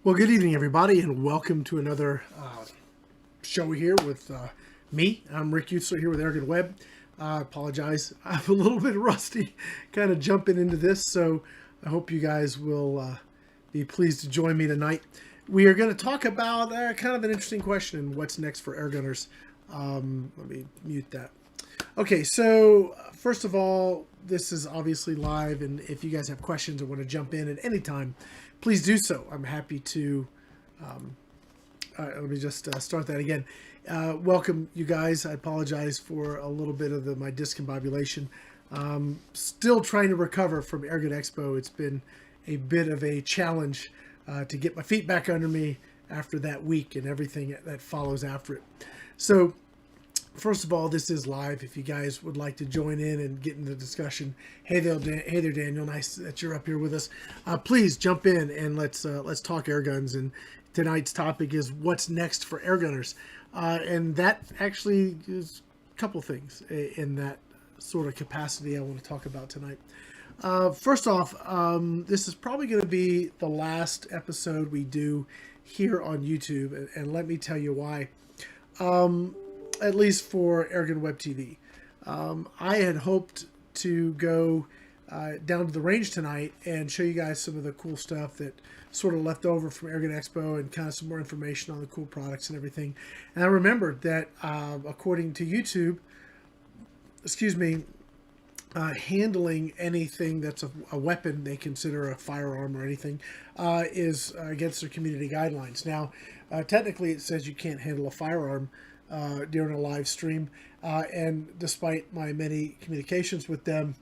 Well, good evening, everybody, and welcome to another show here with me. I'm Rick Eutsler here with AirgunWeb. I apologize. I'm a little bit rusty kind of jumping into this, so I hope you guys will be pleased to join me tonight. We are going to talk about kind of an interesting question, what's next for Airgunners. Let me mute that. Okay, so first of all, this is obviously live, and if you guys have questions or want to jump in at any time, please do so. I'm happy to, let me just start that again. Welcome, you guys. I apologize for a little bit of my discombobulation. Still trying to recover from Argan Expo. It's been a bit of a challenge to get my feet back under me after that week and everything that follows after it. So, first of all, this is live. If you guys would like to join in and get into the discussion, hey there, Daniel. Nice that you're up here with us. Please jump in and let's talk air guns. And tonight's topic is what's next for Airgunners, and that actually is a couple things in that sort of capacity I want to talk about tonight. First off, this is probably going to be the last episode we do here on YouTube, and let me tell you why. At least for AirgunWebTV. I had hoped to go down to the range tonight and show you guys some of the cool stuff that sort of left over from Argan Expo and kind of some more information on the cool products and everything. And I remembered that according to YouTube, handling anything that's a weapon they consider a firearm or anything is against their community guidelines. Now, technically it says you can't handle a firearm during a live stream, and despite my many communications with them,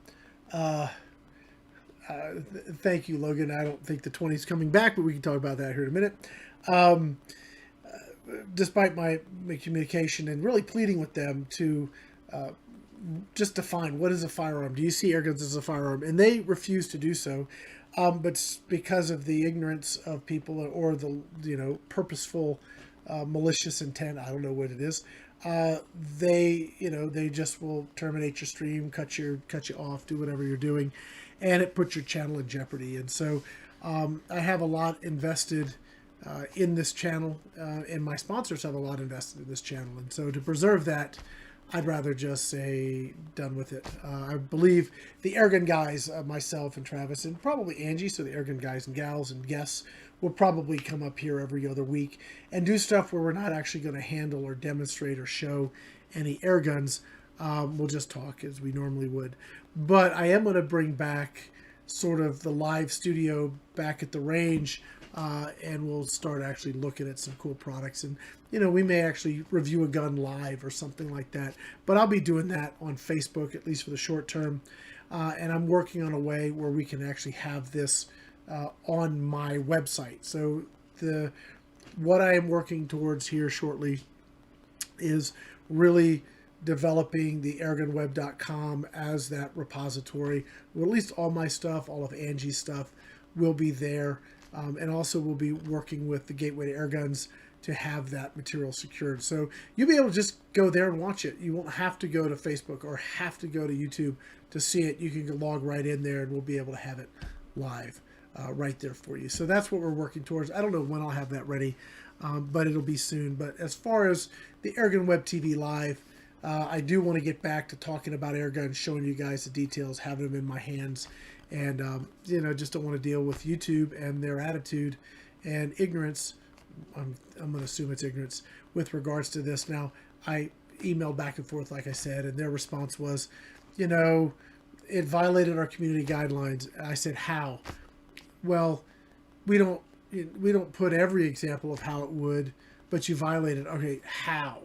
thank you, Logan. I don't think the 20 is coming back, but we can talk about that here in a minute. Despite my communication and really pleading with them to just define what is a firearm. Do you see air guns as a firearm? And they refuse to do so, but because of the ignorance of people or the purposeful malicious intent, I don't know what it is. They just will terminate your stream, cut you off, do whatever you're doing, and it puts your channel in jeopardy. And so I have a lot invested in this channel, and my sponsors have a lot invested in this channel. And so to preserve that, I'd rather just say done with it. I believe the Airgun guys, myself and Travis, and probably Angie, so the Airgun guys and gals and guests, will probably come up here every other week and do stuff where we're not actually going to handle or demonstrate or show any air guns. We'll just talk as we normally would. But I am going to bring back sort of the live studio back at the range, and we'll start actually looking at some cool products. And we may actually review a gun live or something like that. But I'll be doing that on Facebook, at least for the short term. And I'm working on a way where we can actually have this on my website. So what I am working towards here shortly is really developing the AirgunWeb.com as that repository, where at least all my stuff, all of Angie's stuff, will be there. And also we'll be working with the Gatewaytoairguns to have that material secured. So you'll be able to just go there and watch it. You won't have to go to Facebook or have to go to YouTube to see it. You can log right in there and we'll be able to have it live right there for you. So that's what we're working towards. I don't know when I'll have that ready, but it'll be soon. But as far as the AirgunWebTV live, I do want to get back to talking about air guns, showing you guys the details, having them in my hands, and just don't want to deal with YouTube and their attitude and ignorance. I'm going to assume it's ignorance with regards to this. Now, I emailed back and forth, like I said, and their response was, it violated our community guidelines. And I said, how? Well, we don't put every example of how it would, but you violated. Okay, how?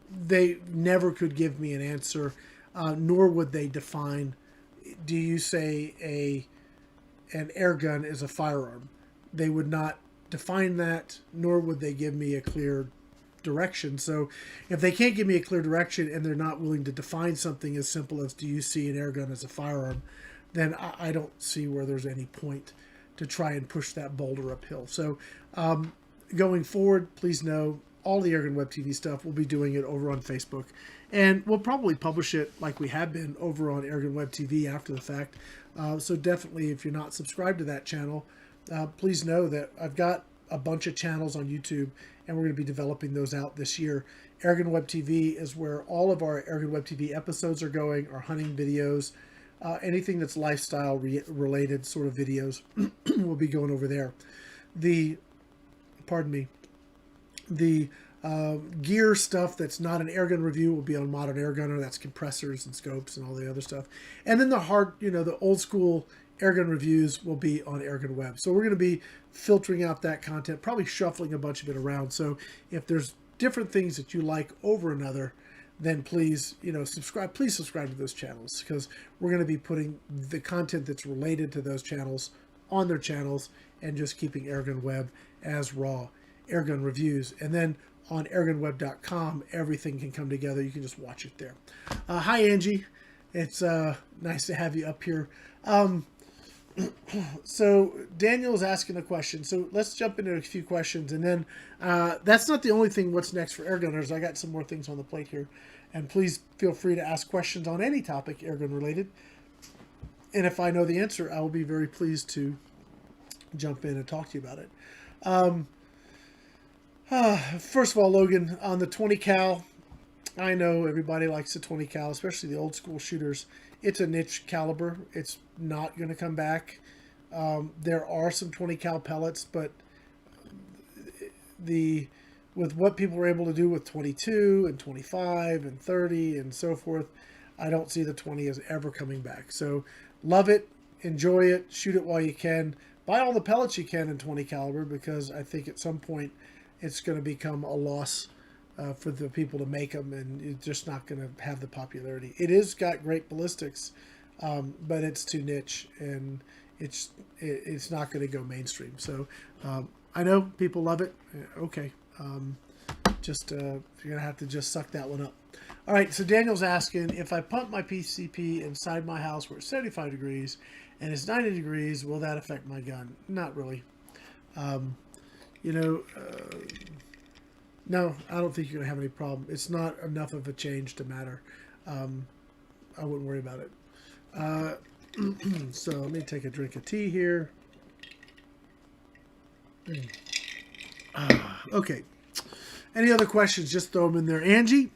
They never could give me an answer, nor would they define. Do you say an air gun is a firearm? They would not define that, nor would they give me a clear direction. So if they can't give me a clear direction and they're not willing to define something as simple as do you see an air gun as a firearm, then I don't see where there's any point to try and push that boulder uphill. So going forward, please know all the AirgunWebTV stuff, we'll be doing it over on Facebook. And we'll probably publish it like we have been over on AirgunWebTV after the fact. So definitely, if you're not subscribed to that channel, please know that I've got a bunch of channels on YouTube, and we're going to be developing those out this year. AirgunWebTV is where all of our AirgunWebTV episodes are going, our hunting videos, anything that's lifestyle related sort of videos will be going over there. Pardon me, the gear stuff that's not an airgun review will be on Modern Airgunner. That's compressors and scopes and all the other stuff. And then the old school airgun reviews will be on AirgunWeb. So we're going to be filtering out that content, probably shuffling a bunch of it around. So if there's different things that you like over another, then please, subscribe. Please subscribe to those channels, because we're going to be putting the content that's related to those channels on their channels and just keeping AirgunWeb as raw airgun reviews. And then on AirgunWeb.com, everything can come together. You can just watch it there. Hi, Angie. It's nice to have you up here. So Daniel is asking a question. So let's jump into a few questions. And then that's not the only thing what's next for Airgunners. I got some more things on the plate here. And please feel free to ask questions on any topic airgun related. And if I know the answer, I will be very pleased to jump in and talk to you about it. First of all, Logan, on the 20 cal, I know everybody likes the 20 cal, especially the old school shooters. It's a niche caliber. It's not going to come back. There are some 20 cal pellets, but with what people were able to do with 22 and 25 and 30 and so forth, I don't see the 20 as ever coming back. So love it, enjoy it, shoot it while you can. Buy all the pellets you can in 20 caliber, because I think at some point it's going to become a loss for the people to make them, and it's just not going to have the popularity. It is got great ballistics, but it's too niche, and it's not going to go mainstream. So I know people love it. Okay, you're gonna have to just suck that one up. All right. So Daniel's asking, if I pump my PCP inside my house where it's 75 degrees and it's 90 degrees, will that affect my gun? Not really. No, I don't think you're going to have any problem. It's not enough of a change to matter. I wouldn't worry about it. So let me take a drink of tea here. Okay. Any other questions? Just throw them in there. Angie,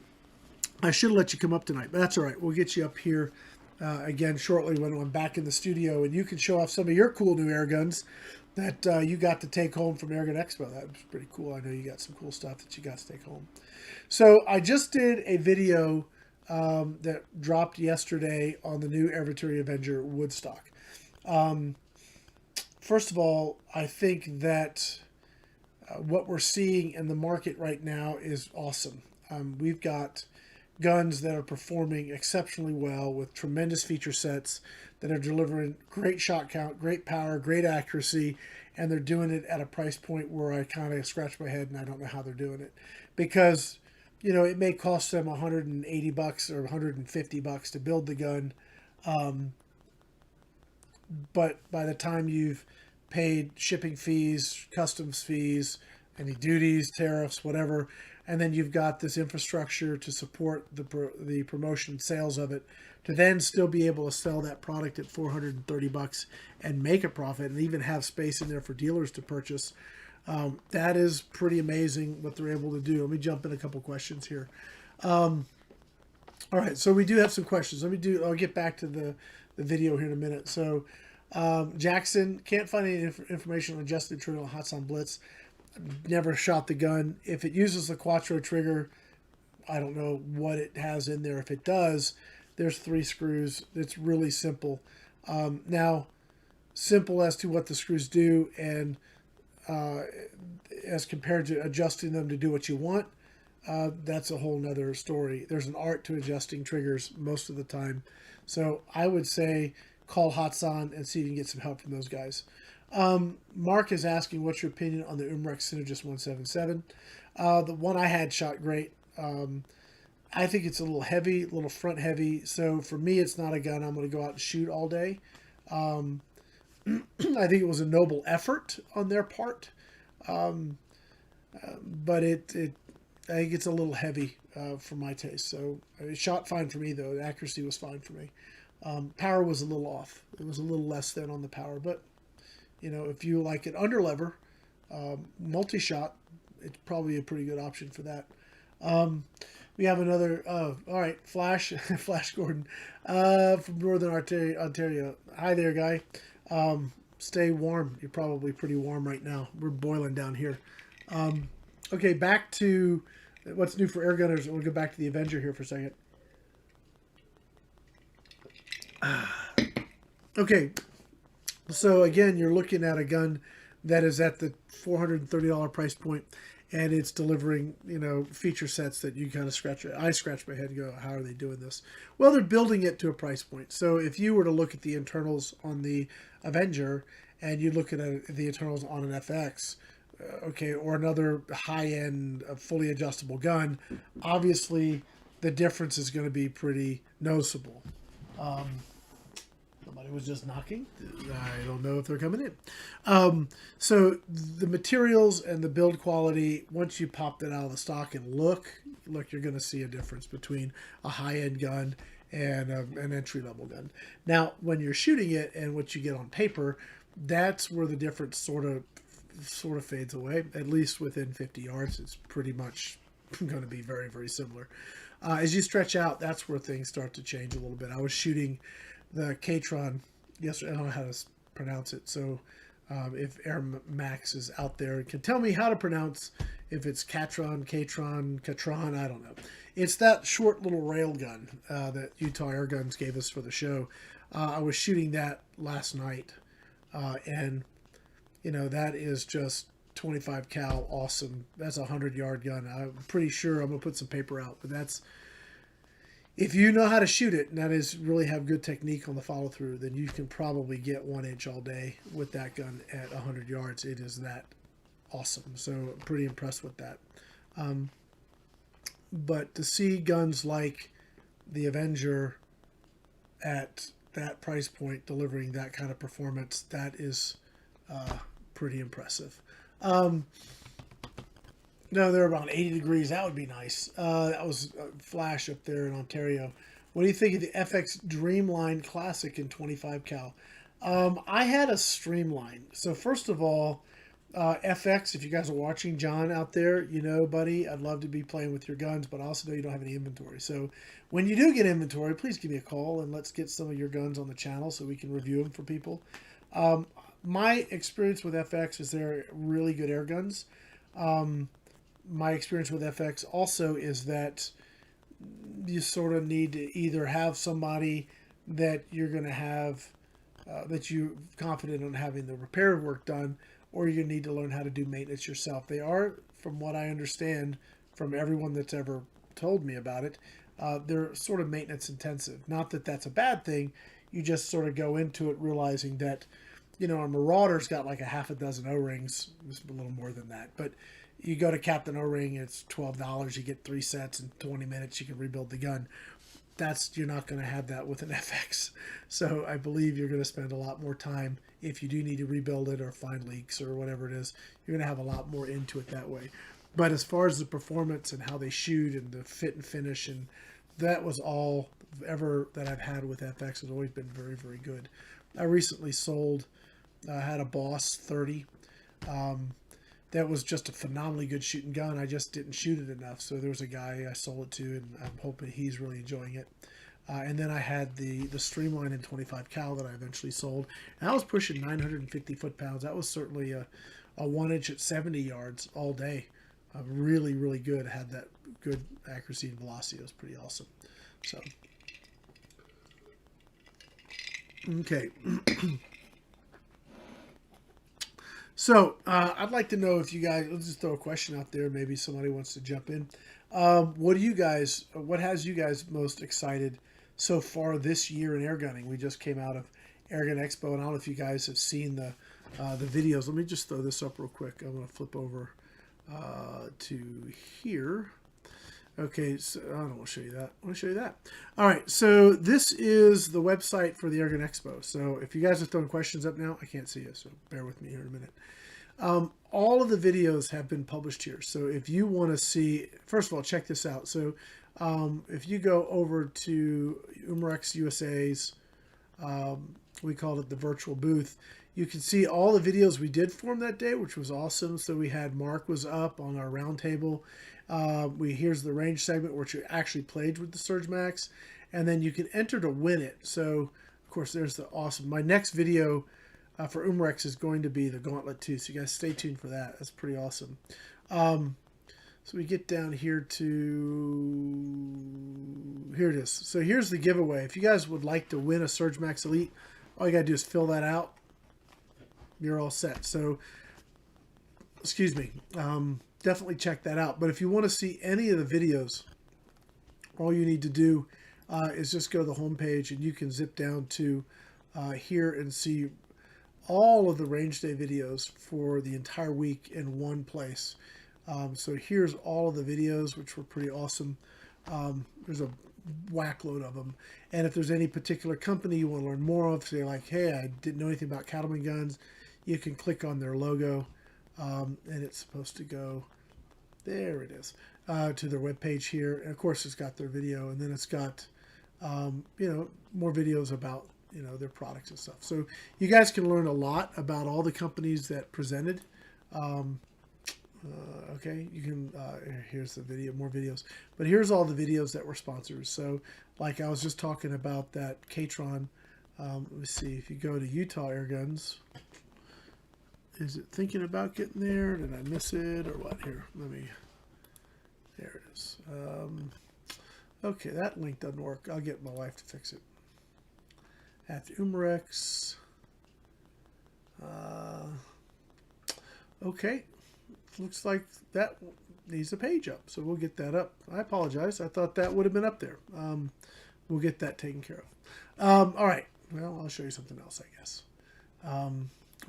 I should have let you come up tonight, but that's all right. We'll get you up here again shortly when I'm back in the studio, and you can show off some of your cool new air guns that you got to take home from Argan Expo. That was pretty cool. I know you got some cool stuff that you got to take home. So I just did a video that dropped yesterday on the new Airgunners Avenger Woodstock. First of all, I think that what we're seeing in the market right now is awesome. We've got guns that are performing exceptionally well with tremendous feature sets that are delivering great shot count, great power, great accuracy, and they're doing it at a price point where I kind of scratch my head and I don't know how they're doing it. Because, it may cost them $180 or $150 to build the gun, but by the time you've paid shipping fees, customs fees, any duties, tariffs, whatever, and then you've got this infrastructure to support the promotion and sales of it, to then still be able to sell that product at $430 and make a profit, and even have space in there for dealers to purchase. That is pretty amazing what they're able to do. Let me jump in a couple questions here. All right, so we do have some questions. I'll get back to the video here in a minute. So Jackson, can't find any information on adjusted trigger on Hatsan Blitz. Never shot the gun. If it uses the Quattro trigger, I don't know what it has in there. If it does, there's 3 screws. It's really simple. Now, simple as to what the screws do, and as compared to adjusting them to do what you want, that's a whole nother story. There's an art to adjusting triggers most of the time. So I would say call Hatsan and see if you can get some help from those guys. Mark is asking, what's your opinion on the Umrex Synergist 177? The one I had shot great. I think it's a little heavy, a little front heavy. So for me, it's not a gun I'm going to go out and shoot all day. I think it was a noble effort on their part. But I think it's a little heavy for my taste. So it shot fine for me, though. The accuracy was fine for me. Power was a little off. It was a little less than on the power, but You know, if you like an underlever multi-shot, it's probably a pretty good option for that. We have another, all right, Flash, Flash Gordon from Northern Ontario. Hi there, guy. Stay warm. You're probably pretty warm right now. We're boiling down here. Okay, back to what's new for Airgunners. We'll go back to the Avenger here for a second. Okay, so again, you're looking at a gun that is at the $430 price point, and it's delivering, you know, feature sets that you kind of scratch my head and go, how are they doing this? Well, they're building it to a price point. So if you were to look at the internals on the Avenger and you look at the internals on an FX, okay, or another high-end fully adjustable gun, obviously the difference is going to be pretty noticeable. Somebody was just knocking. I don't know if they're coming in. So the materials and the build quality, once you pop that out of the stock and look, you're going to see a difference between a high-end gun and an entry-level gun. Now, when you're shooting it and what you get on paper, that's where the difference sort of fades away. At least within 50 yards, it's pretty much going to be very, very similar. As you stretch out, that's where things start to change a little bit. I was shooting the Catron yesterday. I don't know how to pronounce it, so if Air Max is out there and can tell me how to pronounce, if it's Catron, I don't know. It's that short little rail gun that Utah Airguns gave us for the show. I was shooting that last night, and you know, that is just 25 cal, awesome. That's a 100-yard gun. I'm pretty sure I'm gonna put some paper out, but that's, if you know how to shoot it, and that is really have good technique on the follow through, then you can probably get 1 inch all day with that gun at 100 yards. It is that awesome. So I'm pretty impressed with that. But to see guns like the Avenger at that price point delivering that kind of performance, that is pretty impressive. No, they're about 80 degrees. That would be nice. That was Flash up there in Ontario. What do you think of the FX Dreamline Classic in 25 cal? I had a Streamline. So first of all, FX, if you guys are watching, John out there, you know, buddy, I'd love to be playing with your guns, but I also know you don't have any inventory. So when you do get inventory, please give me a call and let's get some of your guns on the channel so we can review them for people. My experience with FX is they're really good air guns. My experience with FX also is that you sort of need to either have somebody that you're going to have, that you're confident on having the repair work done, or you're going to need to learn how to do maintenance yourself. They are, from what I understand from everyone that's ever told me about it, they're sort of maintenance intensive. Not that that's a bad thing. You just sort of go into it realizing that, you know, a Marauder's got like a half a dozen O-rings. It's a little more than that. But you go to Captain O-Ring, it's $12. You get 3 sets in 20 minutes. You can rebuild the gun. You're not going to have that with an FX. So I believe you're going to spend a lot more time if you do need to rebuild it or find leaks or whatever it is. You're going to have a lot more into it that way. But as far as the performance and how they shoot and the fit and finish, and that was all ever that I've had with FX has always been very, very good. I recently sold, had a Boss 30. That was just a phenomenally good shooting gun. I just didn't shoot it enough. So there was a guy I sold it to, and I'm hoping he's really enjoying it. And then I had the Streamline in 25 cal that I eventually sold. And I was pushing 950 foot-pounds. That was certainly a 1 inch at 70 yards all day. Really, really good. Had that good accuracy and velocity. It was pretty awesome. So, okay. So, I'd like to know if you guys, let's just throw a question out there. Maybe somebody wants to jump in. What has you guys most excited so far this year in airgunning? We just came out of Argan Expo, and I don't know if you guys have seen the videos. Let me just throw this up real quick. I'm going to flip over to here. Okay, so I don't want to show you that. I want to show you that. All right, so this is the website for the Argan Expo. So if you guys are throwing questions up now, I can't see you, so bear with me here in a minute. All of the videos have been published here. So if you want to see, first of all, check this out. So if you go over to Umarex USA's We called it the virtual booth. You can see all the videos we did for him that day, which was awesome. So we had Mark was up on our roundtable. Here's the range segment, which actually played with the Surge Max, and then you can enter to win it. So of course there's the awesome. My next video for Umrex is going to be the Gauntlet 2, so you guys stay tuned for that. That's pretty awesome. So we get down here to, here it is. So here's the giveaway. If you guys would like to win a Surge Max Elite, all you gotta do is fill that out. You're all set. So, excuse me, definitely check that out. But if you want to see any of the videos, all you need to do is just go to the home page, and you can zip down to here and see all of the range day videos for the entire week in one place. So here's all of the videos, which were pretty awesome. There's a whack load of them. And if there's any particular company you want to learn more of, say like, hey, I didn't know anything about cattleman guns, you can click on their logo, and it's supposed to go, there it is, to their webpage here. And of course it's got their video, and then it's got, more videos about, their products and stuff. So you guys can learn a lot about all the companies that presented. Okay, you can, here's the video, more videos, but here's all the videos that were sponsors. So like I was just talking about that Catron, let me see, if you go to theairguns, is it thinking about getting there? Did I miss it or what? Here, there it is. Okay, that link doesn't work. I'll get my wife to fix it. At Umrex. Okay. Looks like that needs a page up, so we'll get that up. I apologize. I thought that would have been up there. We'll get that taken care of. All right. Well, I'll show you something else, I guess.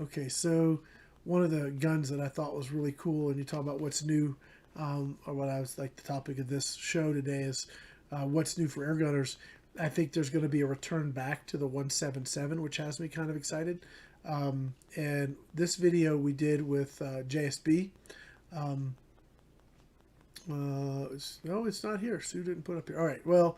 Okay, so one of the guns that I thought was really cool, and you talk about what's new, or what I was like the topic of this show today is what's new for Airgunners. I think there's going to be a return back to the 177, which has me kind of excited. And this video we did with JSB. No, it's not here. Sue didn't put up here. All right, well,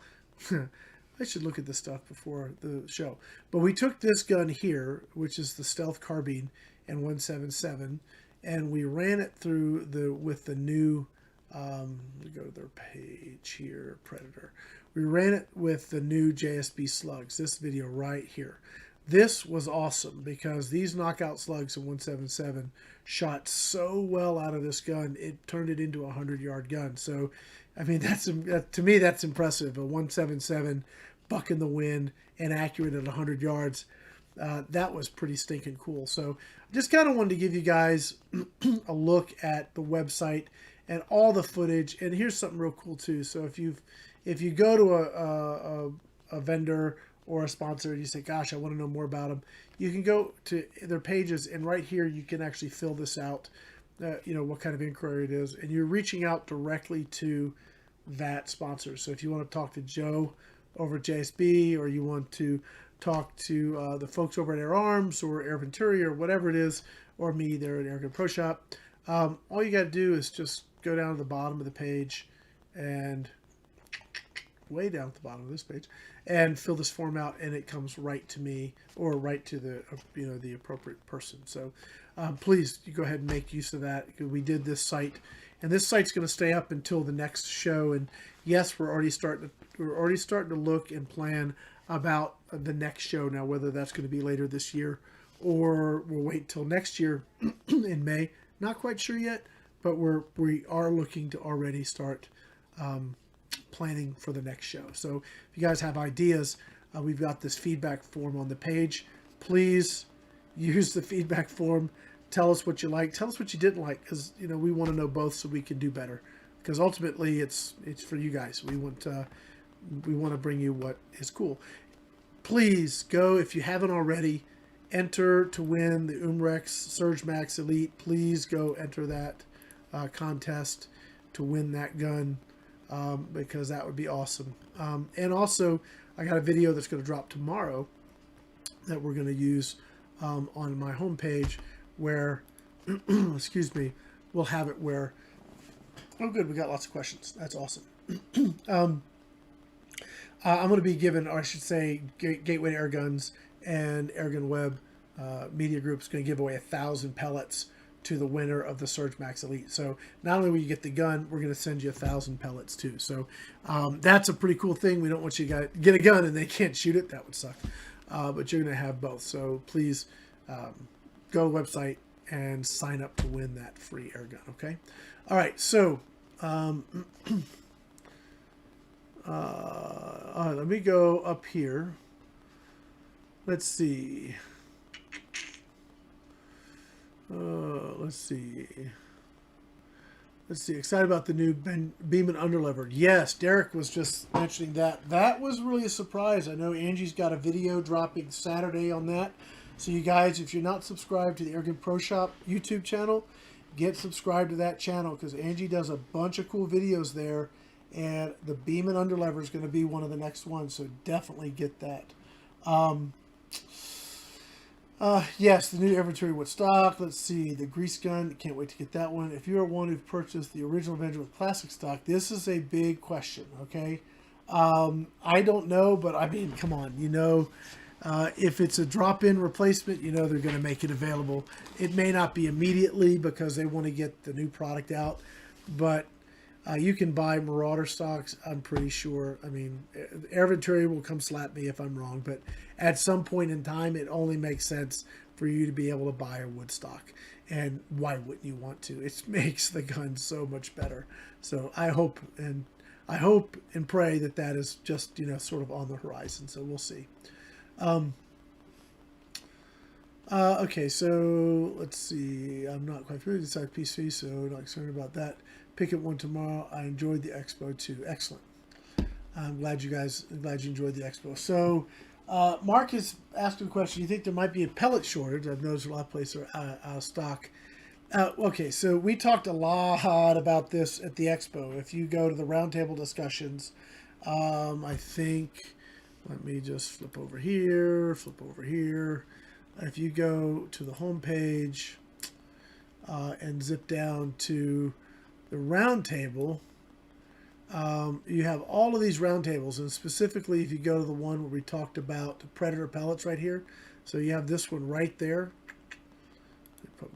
I should look at this stuff before the show. But we took this gun here, which is the Stealth Carbine and 177, and we ran it through with the new, we go to their page here, Predator. We ran it with the new JSB Slugs, this video right here. This was awesome because these knockout slugs in 177 shot so well out of this gun, it turned it into a 100-yard gun. So, I mean, to me, that's impressive. A 177 buck in the wind and accurate at 100 yards. That was pretty stinking cool. So, I just kind of wanted to give you guys a look at the website and all the footage. And here's something real cool too. So, if you go to a vendor or a sponsor and you say, gosh, I want to know more about them, you can go to their pages, and right here you can actually fill this out, what kind of inquiry it is, and you're reaching out directly to that sponsor. So if you want to talk to Joe over at JSB, or you want to talk to the folks over at Air Arms or Air Venturi or whatever it is, or me there at Airgun Pro Shop, all you got to do is just go down to the bottom of the page, and way down at the bottom of this page, and fill this form out, and it comes right to me, or right to the the appropriate person. So please, you go ahead and make use of that. We did this site, and this site's going to stay up until the next show. And yes, we're already starting to look and plan about the next show now, whether that's going to be later this year or we'll wait till next year in May. Not quite sure yet, but we are looking to already start planning for the next show. So if you guys have ideas, we've got this feedback form on the page. Please use the feedback form. Tell us what you like. Tell us what you didn't like, because we want to know both so we can do better. Because ultimately, it's for you guys. We want to bring you what is cool. Please go, if you haven't already, enter to win the Umrex Surge Max Elite. Please go enter that contest to win that gun. Because that would be awesome. And also, I got a video that's going to drop tomorrow that we're going to use on my homepage where, excuse me, we'll have it where, oh good, we got lots of questions. That's awesome. I'm going to be giving, or I should say, Gateway to Airguns and AirgunWeb Media Group is going to give away 1,000 pellets to the winner of the Surge Max Elite. So not only will you get the gun, we're going to send you 1,000 pellets too. So that's a pretty cool thing. We don't want you to get a gun and they can't shoot it. That would suck. But you're going to have both. So please go to the website and sign up to win that free air gun. Okay. All right. So let me go up here. Let's see. Let's see. Excited about the new Beeman underlever. Yes, Derek was just mentioning that. That was really a surprise. I know Angie's got a video dropping Saturday on that. So you guys, if you're not subscribed to the Airgun Pro Shop YouTube channel, get subscribed to that channel because Angie does a bunch of cool videos there. And the Beeman underlever is going to be one of the next ones. So definitely get that. Yes, the new inventory with stock. Let's see, the grease gun. Can't wait to get that one. If you are one who've purchased the original Avenger with plastic stock, this is a big question, okay? I don't know, but I mean, come on, if it's a drop-in replacement, they're going to make it available. It may not be immediately because they want to get the new product out, but you can buy Marauder stocks, I'm pretty sure. I mean, Air Ventura will come slap me if I'm wrong, but at some point in time, it only makes sense for you to be able to buy a wood stock. And why wouldn't you want to? It makes the gun so much better. So I hope and pray that that is just, sort of on the horizon. So we'll see. Okay, so let's see. I'm not quite familiar with the size PC, so not concerned about that. Pick up one tomorrow. I enjoyed the expo too. Excellent. I'm glad you enjoyed the expo. So Mark is asking a question. You think there might be a pellet shortage? I've noticed a lot of places are out of stock. Okay, so we talked a lot about this at the expo. If you go to the roundtable discussions, I think, let me just flip over here. If you go to the home page and zip down to the roundtable, you have all of these roundtables, and specifically if you go to the one where we talked about the Predator pellets right here, so you have this one right there.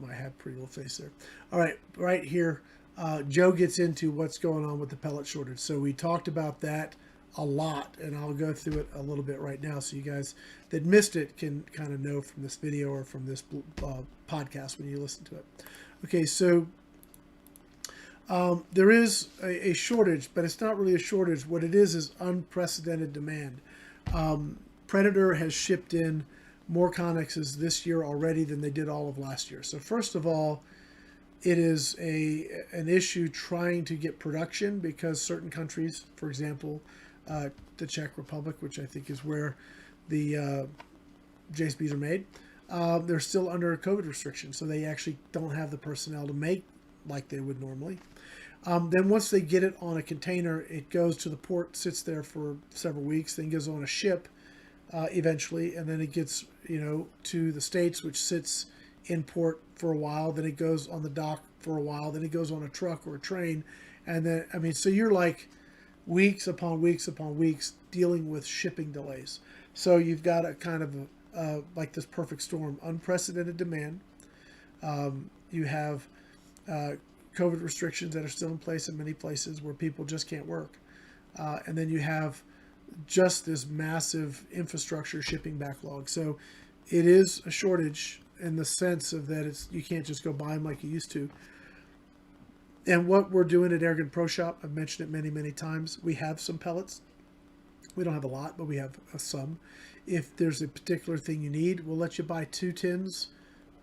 I have pretty little face there. All right, right here, Joe gets into what's going on with the pellet shortage. So we talked about that a lot, and I'll go through it a little bit right now so you guys that missed it can kind of know from this video or from this podcast when you listen to it. Okay, so there is a shortage, but it's not really a shortage. What it is unprecedented demand. Predator has shipped in more Connexes this year already than they did all of last year. So first of all, it is an issue trying to get production because certain countries, for example, the Czech Republic, which I think is where the JSBs are made, they're still under COVID restrictions, so they actually don't have the personnel to make like they would normally. Then once they get it on a container, it goes to the port, sits there for several weeks, then goes on a ship eventually, and then it gets to the States, which sits in port for a while, then it goes on the dock for a while, then it goes on a truck or a train, and then, so you're like weeks upon weeks upon weeks dealing with shipping delays. So you've got a kind of like this perfect storm, unprecedented demand. You have COVID restrictions that are still in place in many places where people just can't work. And then you have just this massive infrastructure shipping backlog. So it is a shortage in the sense of that you can't just go buy them like you used to. And what we're doing at Airgun Pro Shop, I've mentioned it many, many times, we have some pellets. We don't have a lot, but we have some. If there's a particular thing you need, we'll let you buy 2 tins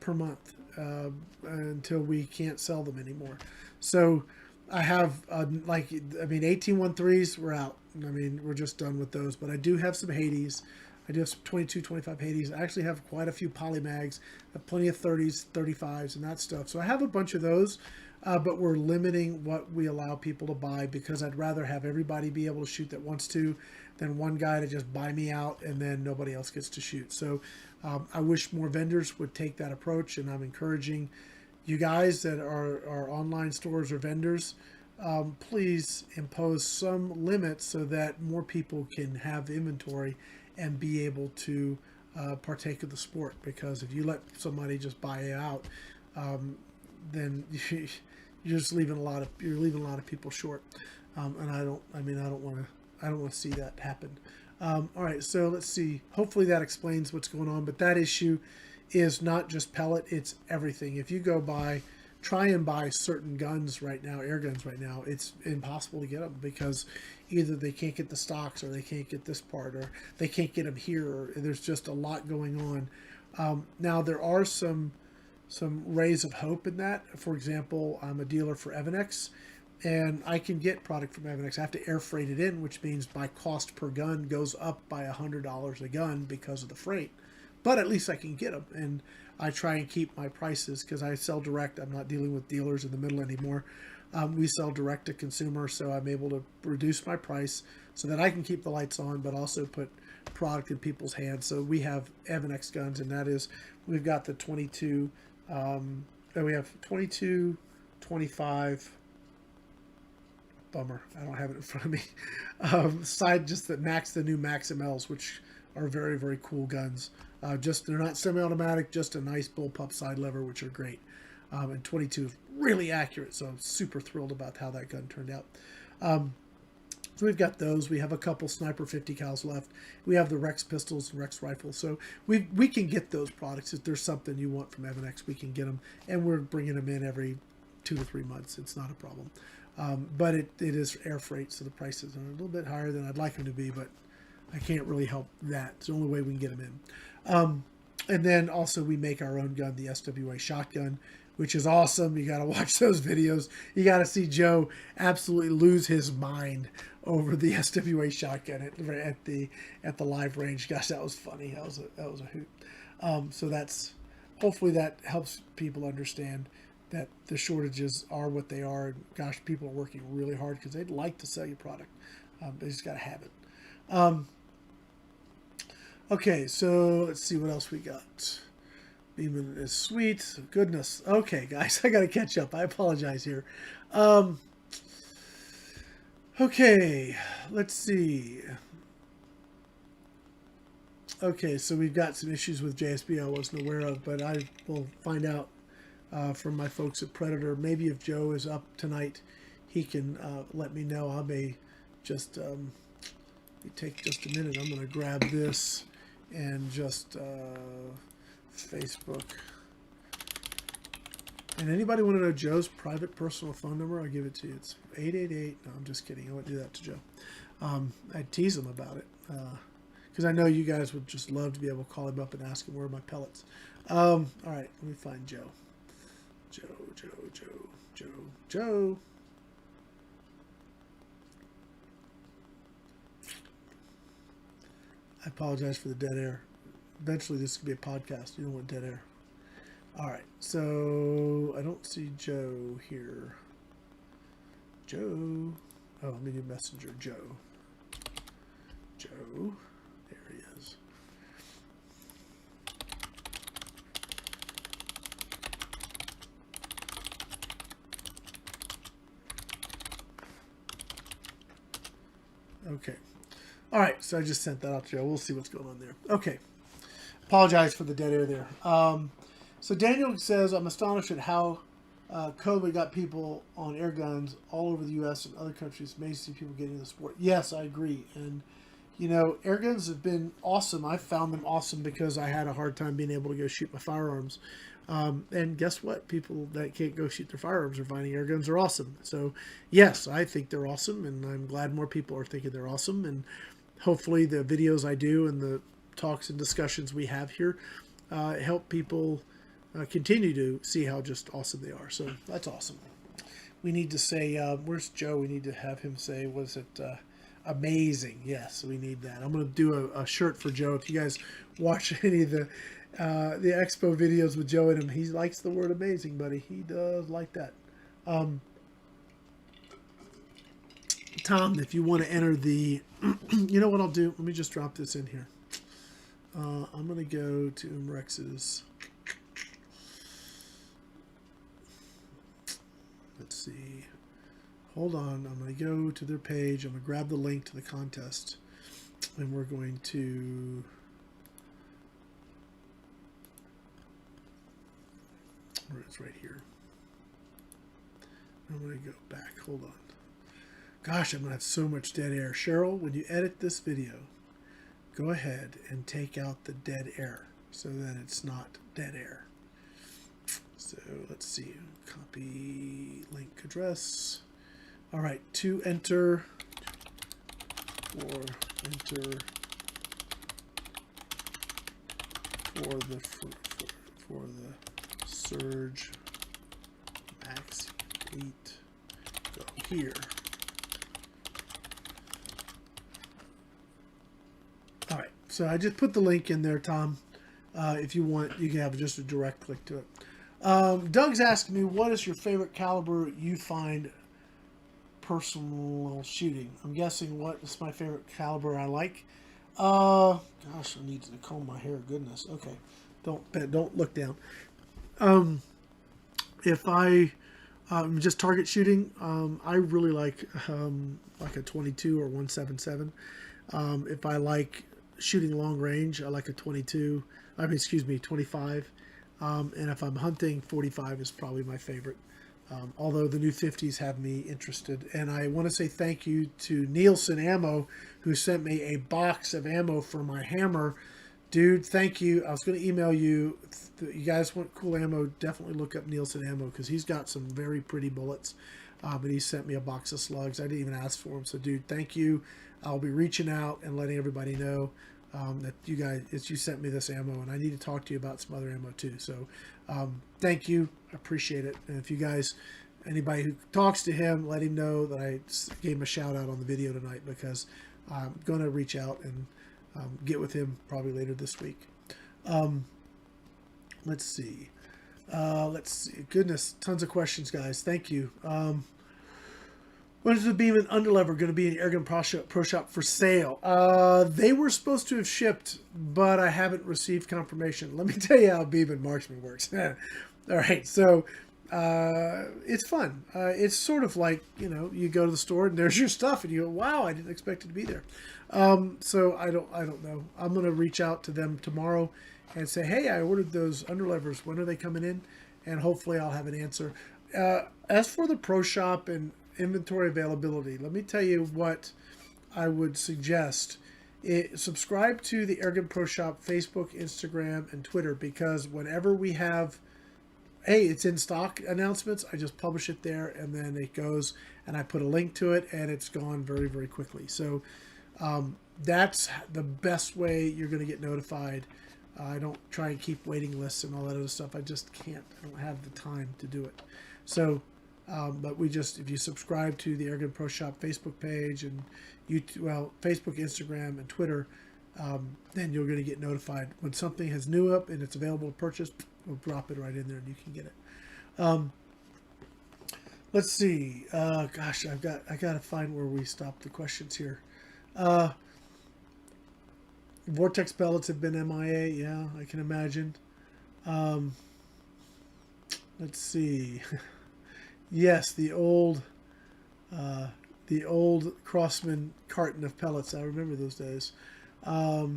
per month until we can't sell them anymore. So I have, 1813s, we're out. We're just done with those. But I do have some Hades. I do have some 22, 25 Hades. I actually have quite a few polymags. I have plenty of 30s, 35s, and that stuff. So I have a bunch of those. But we're limiting what we allow people to buy because I'd rather have everybody be able to shoot that wants to than one guy to just buy me out and then nobody else gets to shoot. So I wish more vendors would take that approach, and I'm encouraging you guys that are online stores or vendors, please impose some limits so that more people can have inventory and be able to partake of the sport. Because if you let somebody just buy it out, then you're just leaving a lot of people short. And I don't want to see that happen. All right, so let's see. Hopefully that explains what's going on. But that issue is not just pellet; it's everything. If you go try and buy certain guns right now, air guns right now, it's impossible to get them because either they can't get the stocks, or they can't get this part, or they can't get them here, or there's just a lot going on. Now there are some rays of hope in that. For example, I'm a dealer for Evanex, and I can get product from Evanex. I have to air freight it in, which means my cost per gun goes up by $100 a gun because of the freight. But at least I can get them, and I try and keep my prices because I sell direct. I'm not dealing with dealers in the middle anymore. We sell direct to consumer, so I'm able to reduce my price so that I can keep the lights on, but also put product in people's hands. So we have Evanex guns, and that is, we've got the 22, we have 22, 25. Bummer, I don't have it in front of me. Just the new Max MLs, which are very, very cool guns. They're not semi-automatic, just a nice bullpup side lever, which are great. And 22 is really accurate, so I'm super thrilled about how that gun turned out. So we've got those. We have a couple Sniper 50 cals left. We have the Rex pistols and Rex rifles. So we can get those products. If there's something you want from Evanex, we can get them. And we're bringing them in every 2 to 3 months. It's not a problem. But it is air freight, so the prices are a little bit higher than I'd like them to be, but I can't really help that. It's the only way we can get them in. And then also we make our own gun, the SWA shotgun, which is awesome. You got to watch those videos. You got to see Joe absolutely lose his mind over the SWA shotgun at the live range. Gosh, that was funny. That was a hoot. So hopefully that helps people understand that the shortages are what they are. And gosh, people are working really hard because they'd like to sell you product. They just got to have it. Okay, so let's see what else we got. Beeman is sweet. Goodness. Okay, guys, I got to catch up. I apologize here. Okay, let's see. Okay, so we've got some issues with JSB I wasn't aware of, but I will find out from my folks at Predator. Maybe if Joe is up tonight, he can let me know. I may just take just a minute. I'm going to grab this and just Facebook. And anybody want to know Joe's private personal phone number? I'll give it to you. It's 888. No, I'm just kidding. I won't do that to Joe. I'd tease him about it because I know you guys would just love to be able to call him up and ask him where are my pellets. All right, let me find Joe. Joe. I apologize for the dead air. Eventually this could be a podcast. You don't want dead air. All right, so I don't see Joe here. Joe. Oh, let me do Messenger. Joe. There he is. Okay. All right, so I just sent that out to Joe. We'll see what's going on there. Okay. Apologize for the dead air there. So Daniel says, I'm astonished at how COVID got people on air guns all over the U.S. and other countries. Amazing to see people getting into the sport. Yes, I agree. And, you know, air guns have been awesome. I found them awesome because I had a hard time being able to go shoot my firearms. And guess what? People that can't go shoot their firearms are finding air guns are awesome. So, yes, I think they're awesome, and I'm glad more people are thinking they're awesome. And hopefully the videos I do and the talks and discussions we have here help people continue to see how just awesome they are. So that's awesome. We need to say, where's Joe? We need to have him say, was it amazing? Yes, we need that. I'm going to do a shirt for Joe. If you guys watch any of the expo videos with Joe in him, he likes the word amazing, buddy. He does like that. Tom, if you want to enter the, you know what I'll do? Let me just drop this in here. I'm going to go to Rex's. Let's see. hold on. I'm going to go to their page. I'm going to grab the link to the contest. And we're going to... It's right here. I'm going to go back. Hold on. Gosh, I'm going to have so much dead air. Cheryl, when you edit this video, go ahead and take out the dead air so that it's not dead air. So let's see. Copy link address. All right, to enter or enter for the surge max fleet, go here. All right, so I just put the link in there, Tom. If you want, you can have just a direct click to it. Doug's asking me, what is your favorite caliber you find personal shooting? I'm guessing what is my favorite caliber I like. Gosh, I need to comb my hair. Goodness. Okay, don't look down. If I just target shooting, I really like a 22 or 177. If I like shooting long range, I like a 22. I mean, excuse me, 25. And if I'm hunting, 45 is probably my favorite. Although the new 50s have me interested. And I want to say thank you to Nielsen Ammo, who sent me a box of ammo for my hammer. Dude, thank you. I was going to email you. If you guys want cool ammo, definitely look up Nielsen Ammo because he's got some very pretty bullets. But he sent me a box of slugs. I didn't even ask for them. So, dude, thank you. I'll be reaching out and letting everybody know that you sent me this ammo. And I need to talk to you about some other ammo too. So, thank you. I appreciate it. And if you guys, anybody who talks to him, let him know that I gave him a shout out on the video tonight because I'm going to reach out and get with him probably later this week. Let's see. Goodness, tons of questions, guys. Thank you. When is the Beeman underlever going to be in the Airgun Pro Shop for sale? They were supposed to have shipped, but I haven't received confirmation. Let me tell you how Beeman Marksman works. All right, so it's fun. It's sort of like, you go to the store and there's your stuff and you go, wow, I didn't expect it to be there. So I don't know. I'm going to reach out to them tomorrow and say, hey, I ordered those underlevers. When are they coming in? And hopefully I'll have an answer. As for the Pro Shop and inventory availability, let me tell you what I would suggest. Subscribe to the Airgun Pro Shop Facebook, Instagram, and Twitter, because whenever we have, hey, it's in stock announcements, I just publish it there and then it goes and I put a link to it and it's gone very, very quickly. So that's the best way you're going to get notified. I don't try and keep waiting lists and all that other stuff. I just can't. I don't have the time to do it. So but if you subscribe to the Airgun Pro Shop Facebook page and Facebook, Instagram, and Twitter, then you're going to get notified when something has new up and it's available to purchase. We'll drop it right in there and you can get it. Let's see. Gosh, I got to find where we stopped the questions here. Vortex pellets have been MIA. Yeah, I can imagine. Let's see. Yes, the old Crossman carton of pellets. I remember those days. A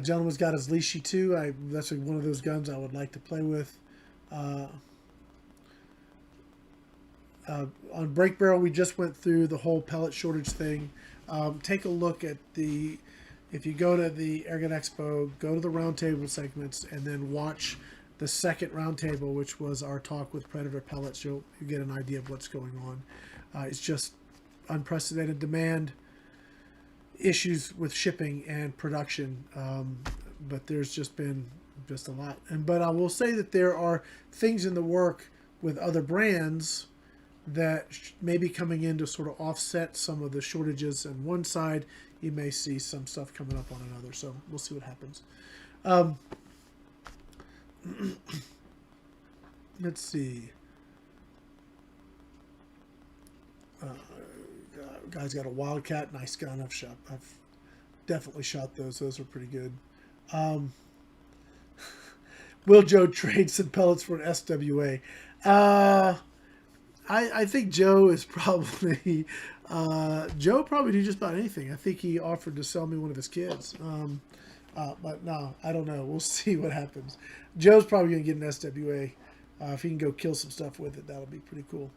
gentleman's got his Leashy too. That's one of those guns I would like to play with. On Break Barrel, we just went through the whole pellet shortage thing. Take a look at if you go to the Argan Expo, go to the roundtable segments, and then watch the second roundtable, which was our talk with Predator Pellets. You'll get an idea of what's going on. It's just unprecedented demand, issues with shipping and production, but there's just been a lot. But I will say that there are things in the work with other brands that may be coming in to sort of offset some of the shortages on one side. You may see some stuff coming up on another, so we'll see what happens. Let's see. Guy's got a Wildcat, nice gun. I've definitely shot those. Those are pretty good. Will Joe trade some pellets for an SWA? I think Joe is probably Joe probably do just about anything. I think he offered to sell me one of his kids. But no, I don't know. We'll see what happens. Joe's probably going to get an SWA. If he can go kill some stuff with it, that'll be pretty cool.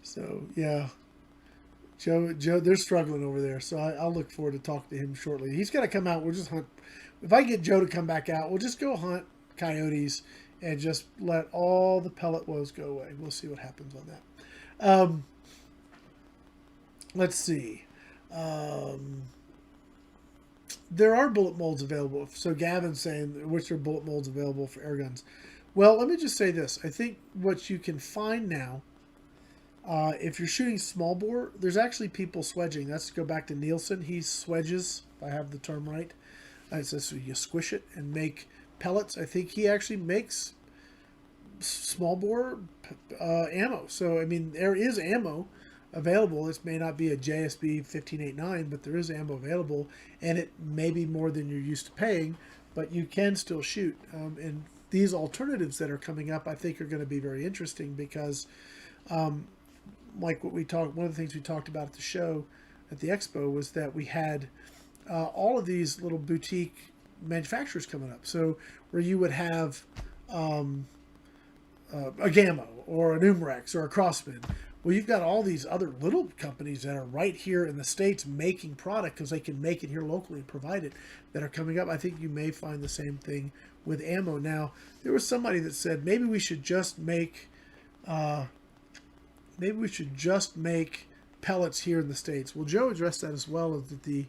So yeah, Joe, they're struggling over there. So I'll look forward to talking to him shortly. He's got to come out. We'll just hunt. If I get Joe to come back out, we'll just go hunt coyotes and just let all the pellet woes go away. We'll see what happens on that. Let's see. There are bullet molds available. So Gavin's saying, which are bullet molds available for air guns? Well, let me just say this. I think what you can find now, if you're shooting small bore, there's actually people swedging. Let's go back to Nielsen. He swedges, if I have the term right. It says so you squish it and make pellets. I think he actually makes small bore ammo. So, I mean, there is ammo available. This may not be a JSB 1589, but there is ammo available, and it may be more than you're used to paying, but you can still shoot. And these alternatives that are coming up, I think, are going to be very interesting because, like what we talked, one of the things we talked about at the show, at the expo, was that we had all of these little boutique manufacturers coming up. So where you would have a Gamma or an Umrex or a Crossman. Well, you've got all these other little companies that are right here in the States making product because they can make it here locally and provide it that are coming up. I think you may find the same thing with ammo. Now, there was somebody that said maybe we should just make pellets here in the States. Well, Joe addressed that as well, as that the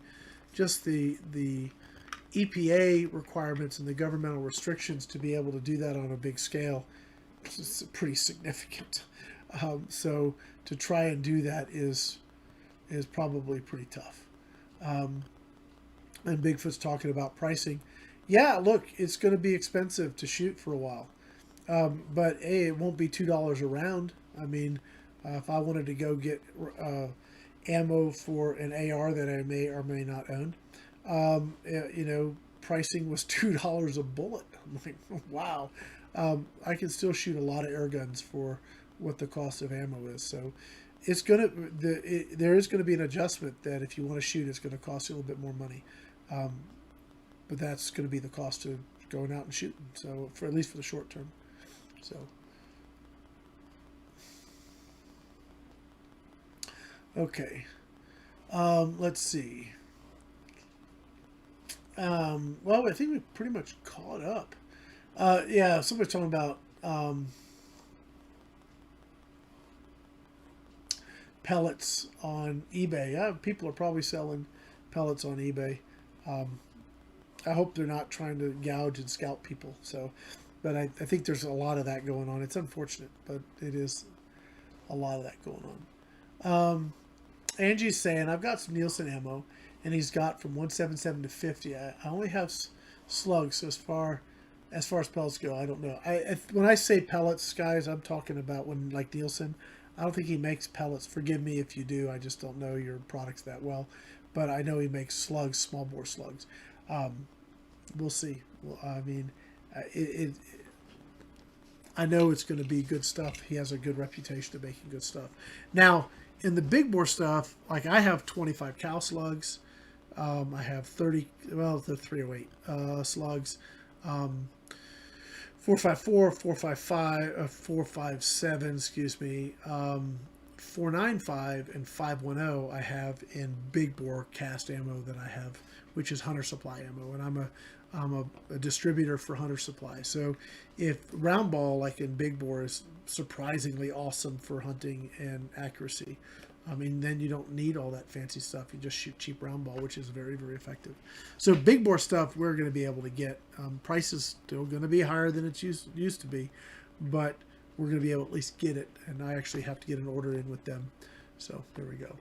EPA requirements and the governmental restrictions to be able to do that on a big scale is pretty significant. So to try and do that is probably pretty tough. And Bigfoot's talking about pricing. Yeah, look, it's going to be expensive to shoot for a while. But hey, it won't be $2 a round. I mean, if I wanted to go get ammo for an AR that I may or may not own, pricing was $2 a bullet. I'm like, wow. I can still shoot a lot of air guns for what the cost of ammo is. So it's there is going to be an adjustment that if you want to shoot, it's going to cost you a little bit more money. But that's going to be the cost of going out and shooting. So for at least for the short term. So. Okay. Let's see. Well, I think we pretty much caught up. Yeah, somebody's talking about pellets on eBay. Yeah, people are probably selling pellets on eBay. I hope they're not trying to gouge and scalp people. So, but I think there's a lot of that going on. It's unfortunate, but it is a lot of that going on. Angie's saying, I've got some Nielsen ammo, and he's got from 177 to 50. I only have slugs, so as far as pellets go, I don't know. When I say pellets, guys, I'm talking about when, like Nielsen, I don't think he makes pellets. Forgive me if you do. I just don't know your products that well. But I know he makes slugs, small bore slugs. We'll see. Well, I mean, I know it's going to be good stuff. He has a good reputation of making good stuff. Now, in the big bore stuff, like I have 25 cal slugs. I have 30, well, the 308 slugs. 454, 455, 457, excuse me, 495 and 510 I have in big bore cast ammo that I have, which is Hunter Supply ammo, and I'm a distributor for Hunter Supply. So if round ball, like in big bore, is surprisingly awesome for hunting and accuracy, I mean, then you don't need all that fancy stuff. You just shoot cheap round ball, which is very, very effective. So big bore stuff we're going to be able to get. Price is still going to be higher than it used to be, but we're going to be able to at least get it. And I actually have to get an order in with them. So there we go.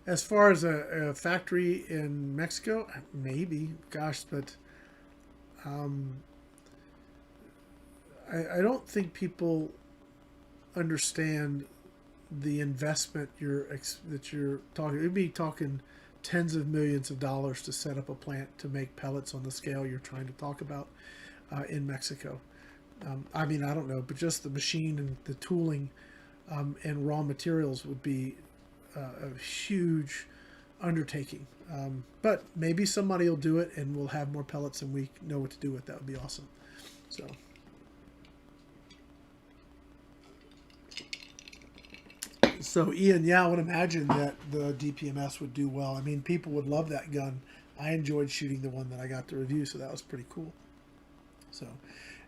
As far as a factory in Mexico, maybe, gosh, but I don't think people understand the investment that you're talking. It'd be talking tens of millions of dollars to set up a plant to make pellets on the scale you're trying to talk about in Mexico. I mean, I don't know, but just the machine and the tooling and raw materials would be a huge undertaking. But maybe somebody will do it, and we'll have more pellets and we know what to do with. That would be awesome. So Ian, yeah, I would imagine that the DPMS would do well. I mean, people would love that gun. I enjoyed shooting the one that I got to review, so that was pretty cool. So,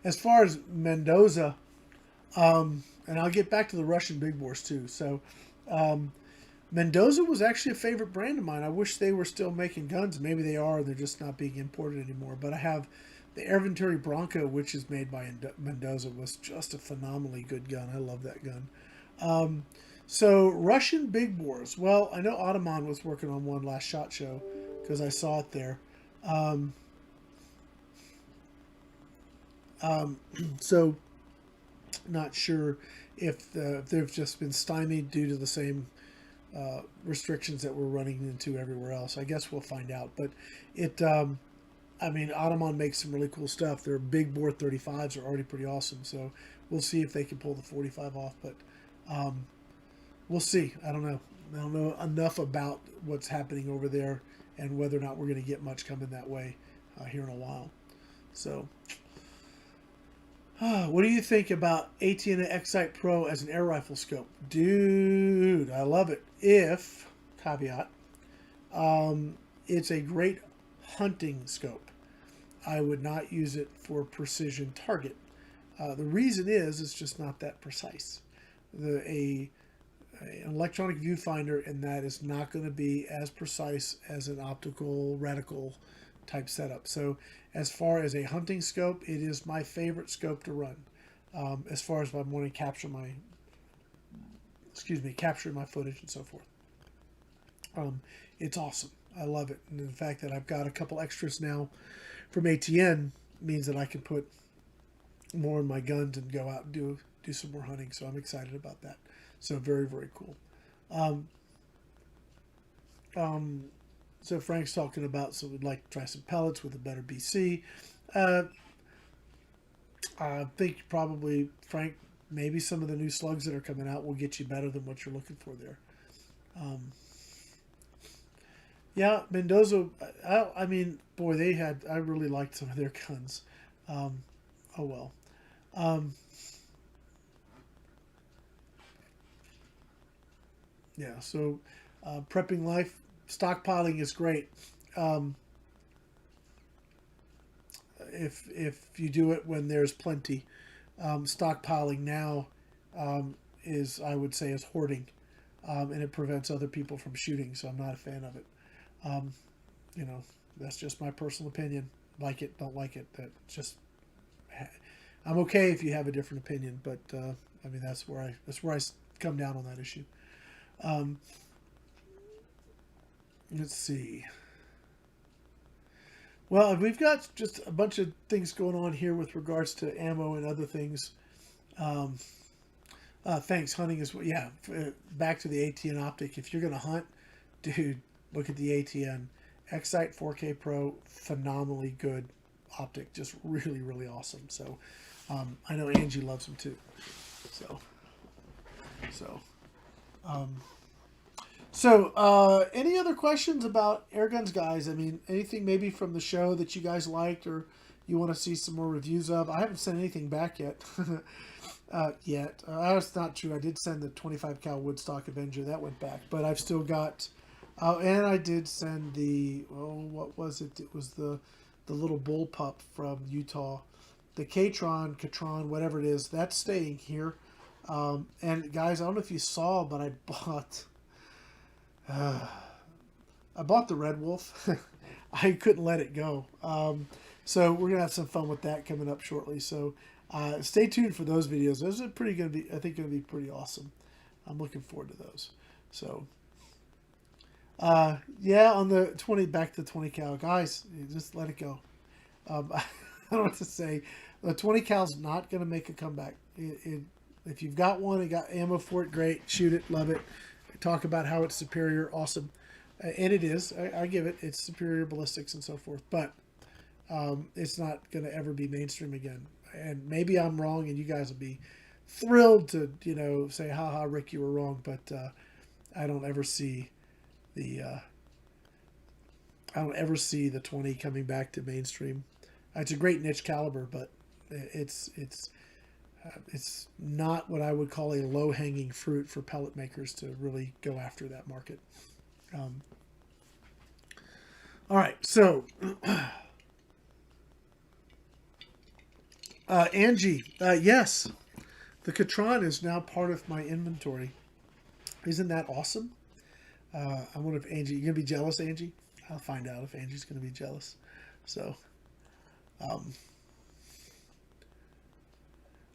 as far as Mendoza, and I'll get back to the Russian big bores too. So, Mendoza was actually a favorite brand of mine. I wish they were still making guns. Maybe they are. They're just not being imported anymore. But I have the Air Venturi Bronco, which is made by Mendoza, was just a phenomenally good gun. I love that gun. So Russian big bores. Well, I know Ottoman was working on one last SHOT Show because I saw it there. So not sure if they've just been stymied due to the same restrictions that we're running into everywhere else. I guess we'll find out. But I mean, Ottoman makes some really cool stuff. Their big bore 35s are already pretty awesome. So we'll see if they can pull the 45 off. But we'll see. I don't know. I don't know enough about what's happening over there and whether or not we're going to get much coming that way here in a while. So, what do you think about AT&T Excite Pro as an air rifle scope? Dude, I love it. If, caveat, it's a great hunting scope. I would not use it for precision target. The reason is it's just not that precise. An electronic viewfinder, and that is not going to be as precise as an optical reticle type setup. So as far as a hunting scope, it is my favorite scope to run. As far as if I want to capture capturing my footage and so forth. It's awesome. I love it. And the fact that I've got a couple extras now from ATN means that I can put more in my guns and go out and do some more hunting. So I'm excited about that. So very, very cool. So Frank's talking about, so we'd like to try some pellets with a better BC. I think probably, Frank, maybe some of the new slugs that are coming out will get you better than what you're looking for there. Yeah, Mendoza, I mean, boy, I really liked some of their guns. Oh well. Yeah, so prepping life, stockpiling is great. If you do it when there's plenty, stockpiling now is, I would say, is hoarding, and it prevents other people from shooting. So I'm not a fan of it. You know, that's just my personal opinion. Like it, don't like it. That just, I'm okay if you have a different opinion, but I mean that's where I come down on that issue. Let's see. Well, we've got just a bunch of things going on here with regards to ammo and other things. Thanks. Hunting is, yeah, back to the ATN optic. If you're going to hunt, dude, look at the ATN. Excite 4K Pro, phenomenally good optic. Just really, really awesome. So, I know Angie loves them too. So, any other questions about Airguns, guys? I mean, anything maybe from the show that you guys liked or you want to see some more reviews of? I haven't sent anything back yet. That's not true. I did send the 25 cal Woodstock Avenger. That went back. But I've still got... and I did send the... what was it? It was the little bullpup from Utah. The Catron, whatever it is. That's staying here. And guys, I don't know if you saw, but I bought the Red Wolf. I couldn't let it go. So we're gonna have some fun with that coming up shortly. So stay tuned for those videos. Those are gonna be pretty awesome. I'm looking forward to those. So yeah, on the 20, back to the 20 cal, guys, just let it go. I don't know what to say. The 20 cal's not gonna make a comeback. If you've got one and got ammo for it, great. Shoot it, love it. Talk about how it's superior, awesome. And it is. I give it. It's superior ballistics and so forth. But it's not going to ever be mainstream again. And maybe I'm wrong, and you guys will be thrilled to, say, "Ha ha, Rick, you were wrong." But I don't ever see the I don't ever see the 20 coming back to mainstream. It's a great niche caliber, but it's not what I would call a low hanging fruit for pellet makers to really go after that market. All right, so Angie, yes, the Catron is now part of my inventory. Isn't that awesome? I wonder if Angie, you're gonna be jealous, Angie? I'll find out if Angie's gonna be jealous. So,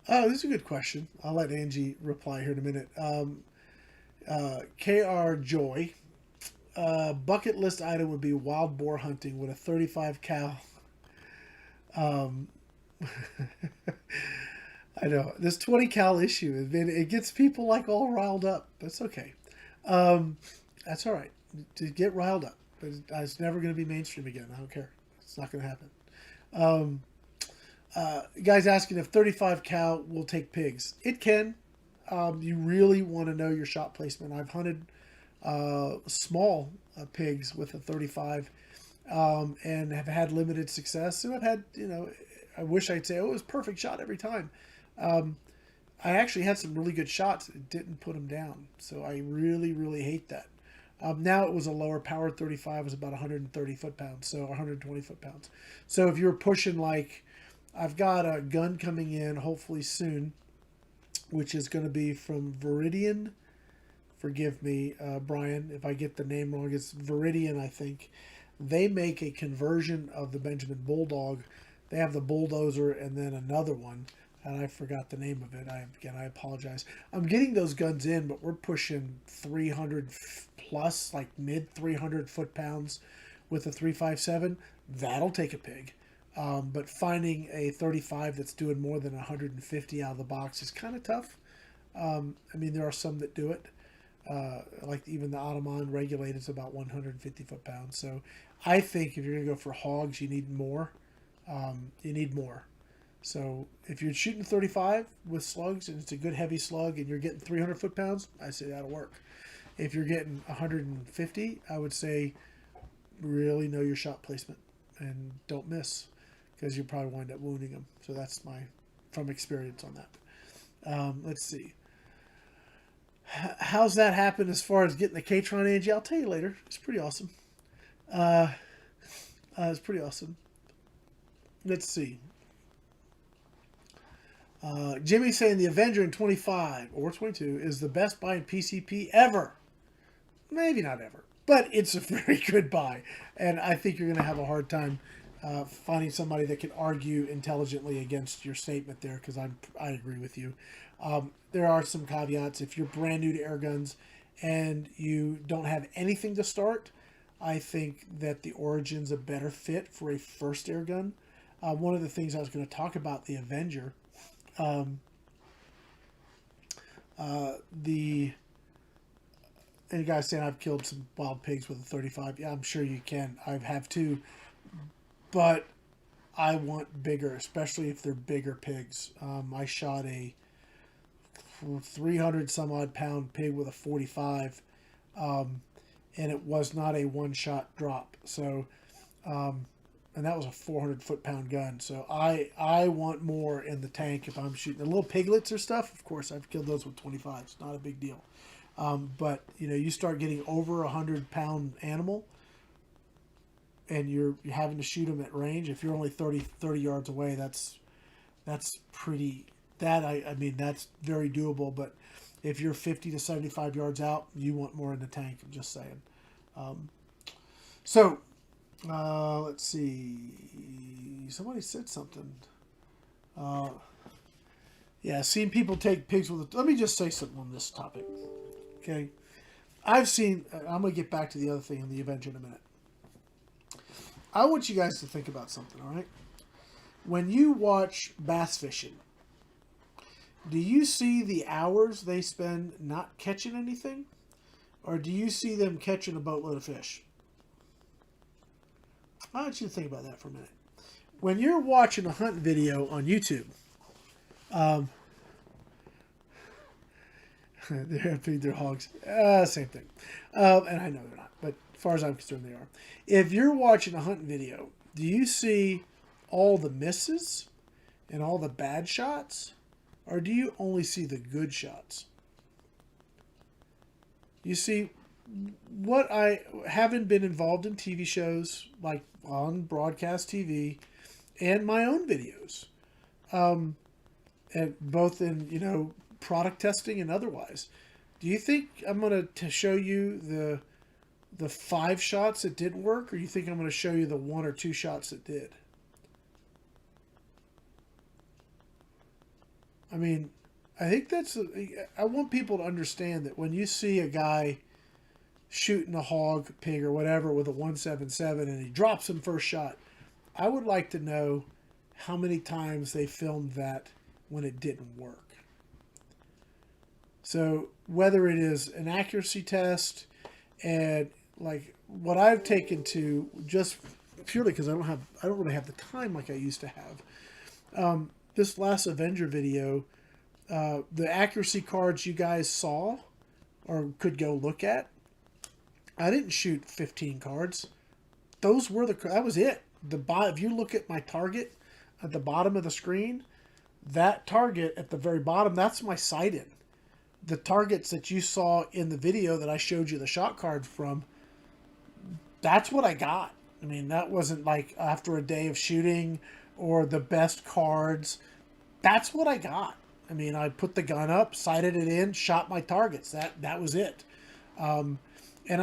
this is a good question. I'll let Angie reply here in a minute. KR Joy, bucket list item would be wild boar hunting with a 35 cal. I know this 20 cal issue. It gets people like all riled up. That's okay. That's all right. To get riled up, but it's never going to be mainstream again. I don't care. It's not going to happen. Guys asking if 35 cal will take pigs. It can. You really want to know your shot placement. I've hunted small pigs with a 35 and have had limited success. And I've had, I wish I'd say, oh, it was perfect shot every time. I actually had some really good shots. It didn't put them down. So I really, really hate that. Now it was a lower powered 35. It was about 130 foot-pounds, so 120 foot-pounds. So if you're pushing like, I've got a gun coming in hopefully soon, which is going to be from Viridian. Forgive me, Brian, if I get the name wrong. It's Viridian, I think. They make a conversion of the Benjamin Bulldog. They have the Bulldozer and then another one, and I forgot the name of it. I apologize. I'm getting those guns in, but we're pushing 300 plus, like mid 300 foot-pounds with a 357. That'll take a pig. But finding a 35 that's doing more than 150 out of the box is kind of tough. There are some that do it. Like even the Ottoman regulated is about 150 foot-pounds. So I think if you're going to go for hogs, you need more. So if you're shooting 35 with slugs and it's a good heavy slug and you're getting 300 foot-pounds, I say that'll work. If you're getting 150, I would say really know your shot placement and don't miss, because you probably wind up wounding them. So that's from experience on that. Let's see. How's that happen as far as getting the Catron, Angie? I'll tell you later. It's pretty awesome. It's pretty awesome. Let's see. Jimmy's saying the Avenger in 25 or 22 is the best buy in PCP ever. Maybe not ever, but it's a very good buy. And I think you're going to have a hard time finding somebody that can argue intelligently against your statement there, because I agree with you. There are some caveats. If you're brand new to air guns and you don't have anything to start, I think that the Origin's a better fit for a first air gun. One of the things I was going to talk about, the Avenger, and you guys saying I've killed some wild pigs with a 35. Yeah, I'm sure you can. I have too. But I want bigger, especially if they're bigger pigs. I shot a 300 some odd pound pig with a 45, and it was not a one-shot drop. So, and that was a 400 foot-pound gun. So I want more in the tank if I'm shooting. The little piglets or stuff, of course, I've killed those with 25s. Not a big deal. But, you start getting over a 100-pound animal, and you're having to shoot them at range. If you're only 30 yards away, that's pretty... that's very doable. But if you're 50 to 75 yards out, you want more in the tank. I'm just saying. Let's see. Somebody said something. Seeing people take pigs with... Let me just say something on this topic. Okay? I'm going to get back to the other thing on the Avenger in a minute. I want you guys to think about something, all right? When you watch bass fishing, do you see the hours they spend not catching anything? or do you see them catching a boatload of fish? I want you to think about that for a minute. When you're watching a hunt video on YouTube, they're feeding their hogs. Same thing. And I know they're not, but as far as I'm concerned, they are. If you're watching a hunting video, do you see all the misses and all the bad shots? Or do you only see the good shots? You see, what I haven't been involved in TV shows, like on broadcast TV, and my own videos, and both in, you know, product testing and otherwise. Do you think I'm going to show you the 5 shots that didn't work, or you think I'm going to show you the 1 or 2 shots that did? I mean, I think I want people to understand that when you see a guy shooting a hog, pig, or whatever with a 177 and he drops him first shot, I would like to know how many times they filmed that when it didn't work. So whether it is an accuracy test, and like what I've taken to, just purely because I don't really have the time like I used to have. This last Avenger video, the accuracy cards you guys saw or could go look at, I didn't shoot 15 cards. Those were that was it. If you look at my target at the bottom of the screen, that target at the very bottom, that's my sight-in. The targets that you saw in the video that I showed you the shot card from, that's what I got. I mean, that wasn't like after a day of shooting or the best cards. That's what I got. I mean, I put the gun up, sighted it in, shot my targets. That was it. And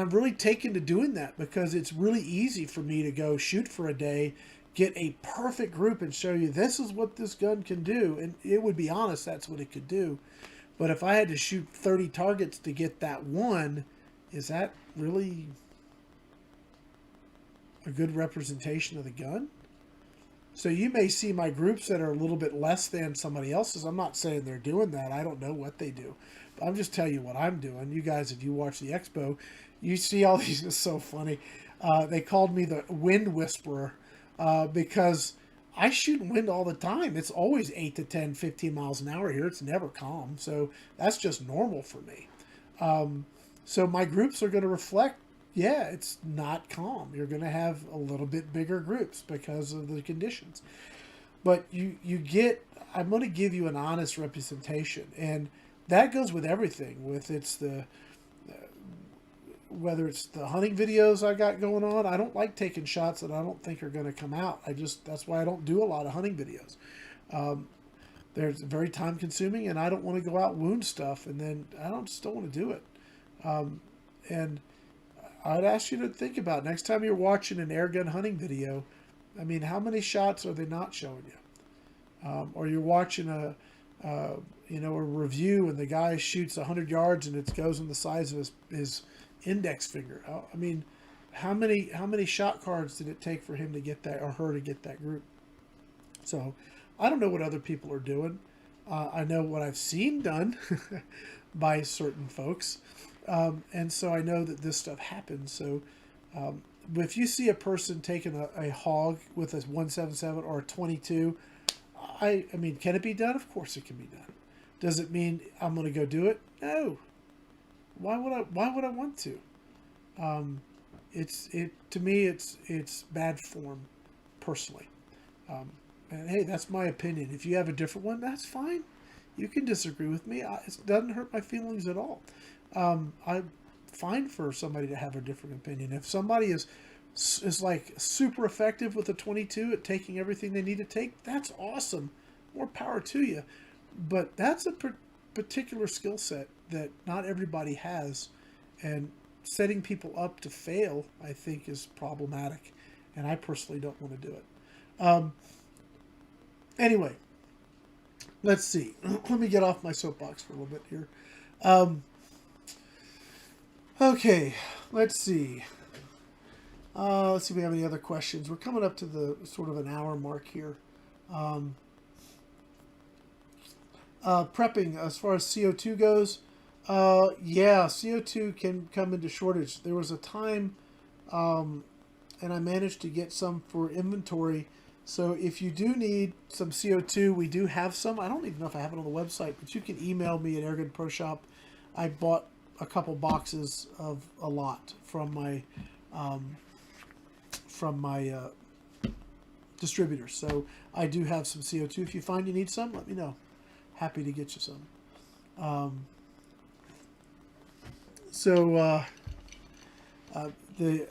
I'm really taken to doing that because it's really easy for me to go shoot for a day, get a perfect group and show you this is what this gun can do. And it would be honest, that's what it could do. But if I had to shoot 30 targets to get that one, is that really a good representation of the gun? So you may see my groups that are a little bit less than somebody else's. I'm not saying they're doing that. I don't know what they do. But I'm just telling you what I'm doing. You guys, if you watch the expo, you see all these. It's so funny. They called me the wind whisperer because I shoot in wind all the time. It's always 8 to 10, 15 miles an hour here. It's never calm. So that's just normal for me. So my groups are going to reflect, yeah, it's not calm. You're going to have a little bit bigger groups because of the conditions. But you get, I'm going to give you an honest representation. And that goes with everything. Whether it's the hunting videos I got going on, I don't like taking shots that I don't think are going to come out. That's why I don't do a lot of hunting videos. They're very time consuming, and I don't want to go out and wound stuff, and then just don't want to do it. And I'd ask you to think about next time you're watching an airgun hunting video. I mean, how many shots are they not showing you? Or you're watching a review and the guy shoots 100 yards and it goes in the size of his index finger. I mean, how many shot cards did it take for him to get that, or her to get that group? So I don't know what other people are doing. I know what I've seen done by certain folks. And so I know that this stuff happens. So if you see a person taking a hog with a 177 or a 22, I mean, can it be done? Of course it can be done. Does it mean I'm going to go do it? No. Why would I want to? To me, it's bad form, personally. And hey, that's my opinion. If you have a different one, that's fine. You can disagree with me. It doesn't hurt my feelings at all. I'm fine for somebody to have a different opinion. If somebody is like super effective with a 22 at taking everything they need to take, that's awesome. More power to you. But that's a particular skill set that not everybody has, and setting people up to fail, I think, is problematic, and I personally don't want to do it. Anyway, let's see. Let me get off my soapbox for a little bit here. Okay, let's see. Let's see if we have any other questions. We're coming up to the sort of an hour mark here. Prepping, as far as CO2 goes, Yeah, CO2 can come into shortage. There was a time, and I managed to get some for inventory. So if you do need some CO2, we do have some. I don't even know if I have it on the website, but you can email me at Airgun Pro Shop. I bought a couple boxes of a lot from my um, distributors. So I do have some CO2. If you find you need some, let me know. Happy to get you some. So the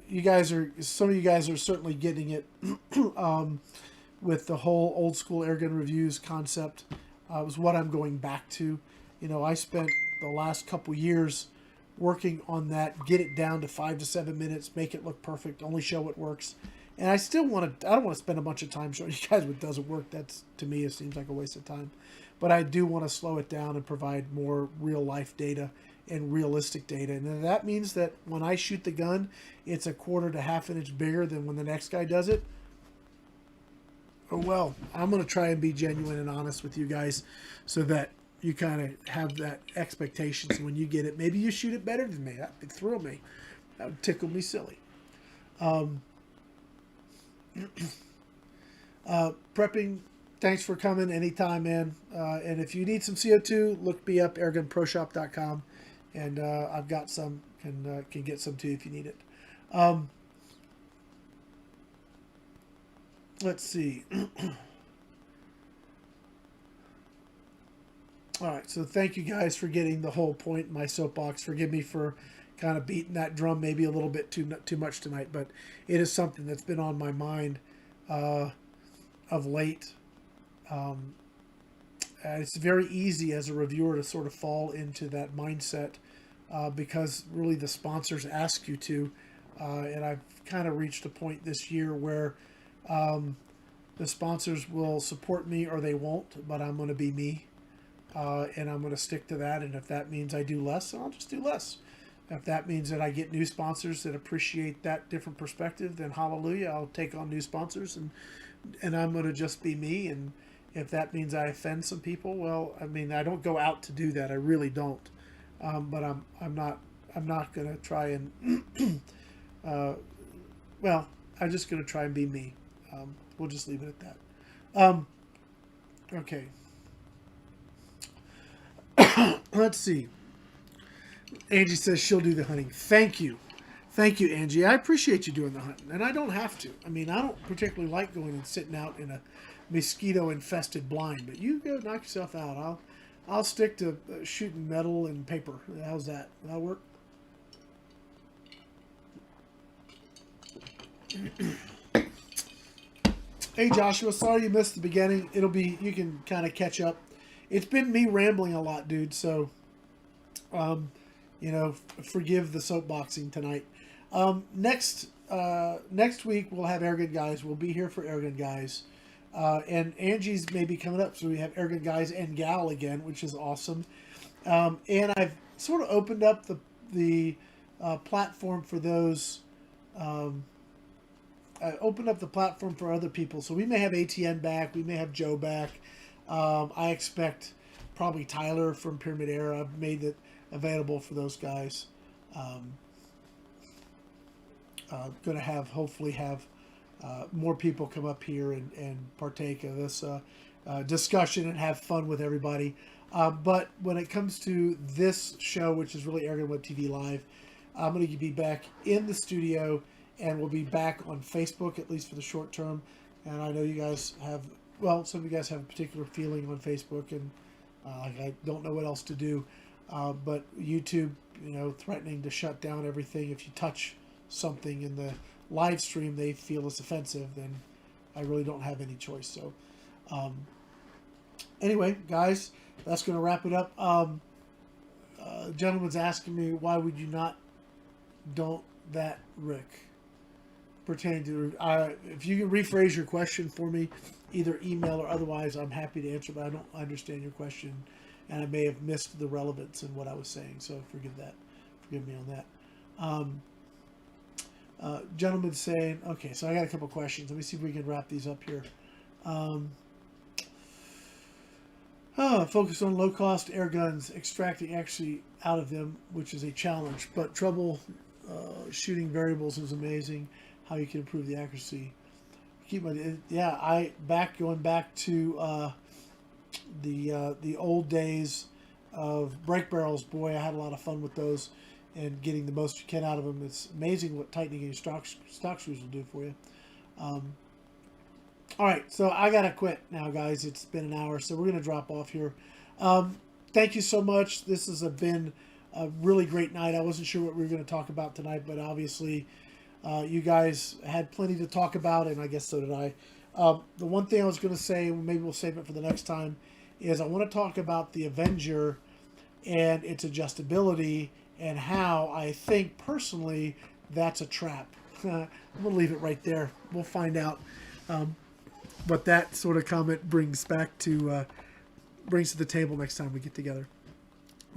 you guys are some of you guys are certainly getting it with the whole old school airgun reviews concept. Was what I'm going back to. You know, I spent the last couple years working on that, get it down to 5 to 7 minutes, make it look perfect, only show what works. And I still want to. I don't want to spend a bunch of time showing you guys what doesn't work. That's, to me, it seems like a waste of time. But I do want to slow it down and provide more real life data and realistic data. And that means that when I shoot the gun, it's a quarter to half an inch bigger than when the next guy does it. Oh well, I'm going to try and be genuine and honest with you guys so that you kind of have that expectation. So when you get it, maybe you shoot it better than me. That would thrill me. That would tickle me silly. Prepping, thanks for coming anytime, man. And if you need some CO2, look me up, airgunproshop.com. And I've got some, can get some too if you need it. Let's see. All right, so thank you guys for getting the whole point in my soapbox. Forgive me for kind of beating that drum maybe a little bit too much tonight, but it is something that's been on my mind of late. It's very easy as a reviewer to sort of fall into that mindset because really the sponsors ask you to. And I've kind of reached a point this year where the sponsors will support me or they won't, but I'm going to be me. And I'm going to stick to that. And if that means I do less, then I'll just do less. If that means that I get new sponsors that appreciate that different perspective, then hallelujah, I'll take on new sponsors and I'm going to just be me. And if that means I offend some people, well, I mean, I don't go out to do that. I really don't. But I'm not going to try and, well, I'm just going to try and be me. We'll just leave it at that. Okay. Let's see. Angie says she'll do the hunting. Thank you. Thank you, Angie. I appreciate you doing the hunting. And I don't have to. I mean, I don't particularly like going and sitting out in a mosquito-infested blind. But you go knock yourself out. I'll stick to shooting metal and paper. How's that? That'll work? Hey, Joshua. Sorry you missed the beginning. You can kind of catch up. It's been me rambling a lot, dude. So, you know, forgive the soapboxing tonight. Next week we'll have Airgun Guys. We'll be here for Airgun Guys, and Angie's maybe coming up, so we have Airgun Guys and Gal again, which is awesome. And I've sort of opened up the platform for those. I opened up the platform for other people, so we may have ATN back. We may have Joe back. I expect probably Tyler from Pyramid Air. I've made it available for those guys. Going to hopefully have more people come up here and partake of this discussion and have fun with everybody. But when it comes to this show, which is really AirgunWebTV Live, I'm going to be back in the studio, and we'll be back on Facebook, at least for the short term. And I know you guys have, well, some of you guys have a particular feeling on Facebook, and I don't know what else to do. But YouTube, you know, threatening to shut down everything. If you touch something in the live stream they feel is offensive, then I really don't have any choice. So anyway, guys, that's going to wrap it up. Gentleman's asking me, why would you not don't that, Rick? Pertaining to, if you can rephrase your question for me, either email or otherwise, I'm happy to answer, but I don't understand your question, and I may have missed the relevance in what I was saying, so forgive me on that. Gentleman saying, okay, so I got a couple questions. Let me see if we can wrap these up here. Focus on low-cost air guns, extracting actually out of them, which is a challenge. But trouble shooting variables is amazing. How you can improve the accuracy. Going back to the old days of brake barrels. Boy, I had a lot of fun with those and getting the most you can out of them. It's amazing what tightening your stock screws will do for you. All right, so I gotta quit now, guys. It's been an hour, so we're gonna drop off here. Thank you so much. This has been a really great night. I wasn't sure what we were gonna talk about tonight, but obviously you guys had plenty to talk about, and I guess so did I. The one thing I was gonna say, maybe we'll save it for the next time, is I want to talk about the Avenger and its adjustability and how I think personally that's a trap. I'm gonna leave it right there. We'll find out. What that sort of comment brings to the table next time we get together.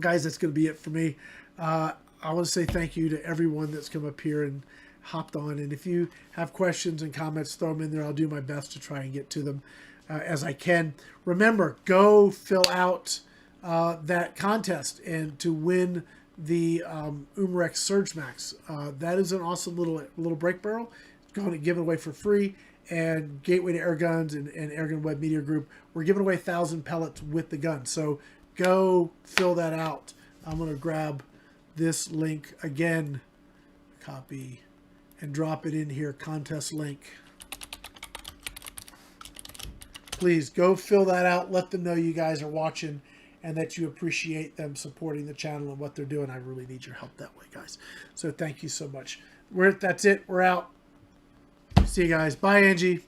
Guys, that's going to be it for me. I want to say thank you to everyone that's come up here and hopped on. And if you have questions and comments, throw them in there. I'll do my best to try and get to them as I can. Remember, go fill out that contest and to win the Umrex Surge Max. That is an awesome little brake barrel. Going to give it away for free. And Gatewaytoairguns and AirgunWeb Media Group, we're giving away 1,000 pellets with the gun. So go fill that out. I'm going to grab this link again, copy, and drop it in here, contest link. Please go fill that out. Let them know you guys are watching and that you appreciate them supporting the channel and what they're doing. I really need your help that way, guys. So thank you so much. That's it. We're out. See you guys. Bye, Angie.